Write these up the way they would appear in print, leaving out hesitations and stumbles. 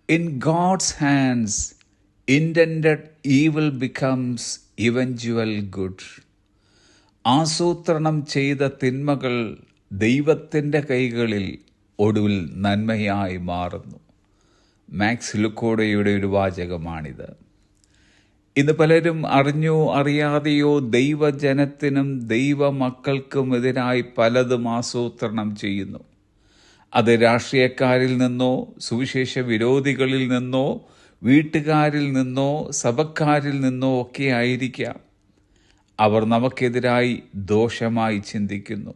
In God's hands, intended evil becomes eventual good. ആസൂത്രണം ചെയ്ത തിന്മകൾ ദൈവത്തിൻ്റെ കൈകളിൽ ഒടുവിൽ നന്മയായി മാറുന്നു. മാക്സ് ലുക്കോഡയുടെ ഒരു വാചകമാണിത്. ഇന്ന് പലരും അറിഞ്ഞോ അറിയാതെയോ ദൈവജനത്തിനും ദൈവമക്കൾക്കുമെതിരായി പലതും ആസൂത്രണം ചെയ്യുന്നു. അത് രാഷ്ട്രീയക്കാരിൽ നിന്നോ സുവിശേഷ വിരോധികളിൽ നിന്നോ വീട്ടുകാരിൽ നിന്നോ സഭക്കാരിൽ നിന്നോ ഒക്കെ ആയിരിക്കാം. അവർ നമുക്കെതിരായി ദോഷമായി ചിന്തിക്കുന്നു,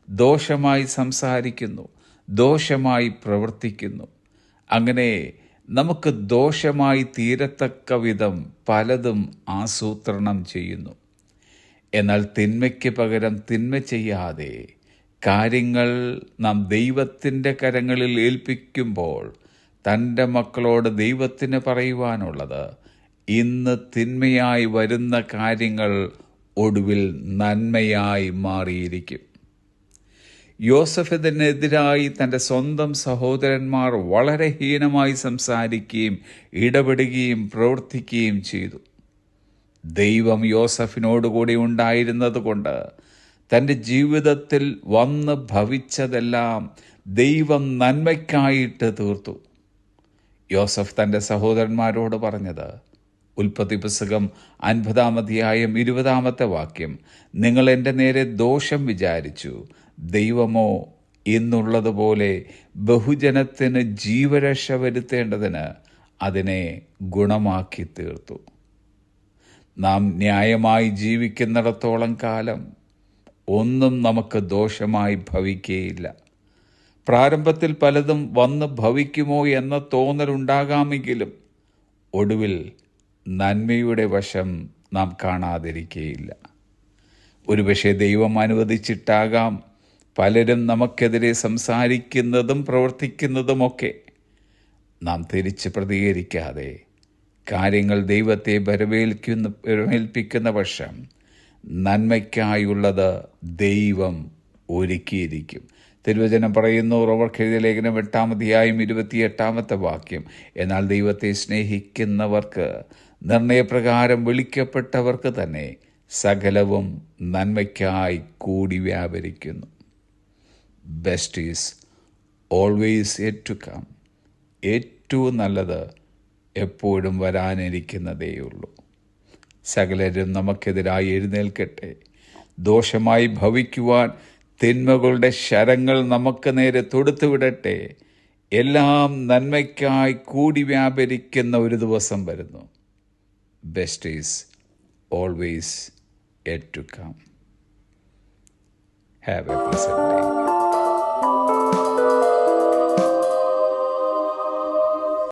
ദോഷമായി സംസാരിക്കുന്നു, ദോഷമായി പ്രവർത്തിക്കുന്നു. അങ്ങനെ നമുക്ക് ദോഷമായി തീരത്തക്ക വിധം പലതും ആസൂത്രണം ചെയ്യുന്നു. എന്നാൽ തിന്മയ്ക്ക് പകരം തിന്മ ചെയ്യാതെ കാര്യങ്ങൾ നാം ദൈവത്തിൻ്റെ കരങ്ങളിൽ ഏൽപ്പിക്കുമ്പോൾ തൻ്റെ മക്കളോട് ദൈവത്തിന് പറയുവാനുള്ളത്, ഇന്ന് തിന്മയായി വരുന്ന കാര്യങ്ങൾ ഒടുവിൽ നന്മയായി മാറിയിരിക്കും. യോസഫിനെതിരായി തൻ്റെ സ്വന്തം സഹോദരന്മാർ വളരെ ഹീനമായി സംസാരിക്കുകയും ഇടപെടുകയും പ്രവർത്തിക്കുകയും ചെയ്തു. ദൈവം യോസഫിനോടുകൂടി ഉണ്ടായിരുന്നത് കൊണ്ട് തൻ്റെ ജീവിതത്തിൽ വന്ന് ഭവിച്ചതെല്ലാം ദൈവം നന്മയ്ക്കായിട്ട് തീർത്തു. യോസഫ് തൻ്റെ സഹോദരന്മാരോട് പറഞ്ഞത്, ഉൽപ്പത്തി പുസ്തകം 50-20 നിങ്ങൾ എൻ്റെ നേരെ ദോഷം വിചാരിച്ചു, ദൈവമോ ഇന്നുള്ളതുപോലെ ബഹുജനത്തിന് ജീവരക്ഷ വരുത്തേണ്ടതിന് അതിനെ ഗുണമാക്കി തീർത്തു. നാം ന്യായമായി ജീവിക്കുന്നിടത്തോളം കാലം ഒന്നും നമുക്ക് ദോഷമായി ഭവിക്കുകയില്ല. പ്രാരംഭത്തിൽ പലതും വന്ന് ഭവിക്കുമോ എന്ന തോന്നലുണ്ടാകാമെങ്കിലും ഒടുവിൽ നന്മയുടെ വശം നാം കാണാതിരിക്കുകയില്ല. ഒരുപക്ഷെ ദൈവം അനുവദിച്ചിട്ടാകാം പലരും നമുക്കെതിരെ സംസാരിക്കുന്നതും പ്രവർത്തിക്കുന്നതുമൊക്കെ. നാം തിരിച്ച് പ്രതികരിക്കാതെ കാര്യങ്ങൾ ദൈവത്തെ ഭരമേൽപ്പിക്കുന്ന പക്ഷം നന്മയ്ക്കായുള്ളത് ദൈവം ഒരുക്കിയിരിക്കും. തിരുവചനം പറയുന്നു, റോമർക്കെഴുതിയ ലേഖനം 8-28 എന്നാൽ ദൈവത്തെ സ്നേഹിക്കുന്നവർക്ക്, നിർണയപ്രകാരം വിളിക്കപ്പെട്ടവർക്ക് തന്നെ സകലവും നന്മയ്ക്കായി കൂടി വ്യാപരിക്കുന്നു. Best is always yet to come. ഏറ്റവും നല്ലത് എപ്പോഴും വരാനിരിക്കുന്നതേയുള്ളൂ. സകലരും നമുക്കെതിരായി എഴുന്നേൽക്കട്ടെ. ദോഷമായി ഭവിക്കുവാൻ തിന്മകളുടെ ശരങ്ങൾ നമുക്ക് നേരെ തൊടുത്തുവിടട്ടെ. എല്ലാം നന്മയ്ക്കായി കൂടി വ്യാപരിക്കുന്ന ഒരു ദിവസം വരുന്നു. Best is always yet to come. Have a pleasant day.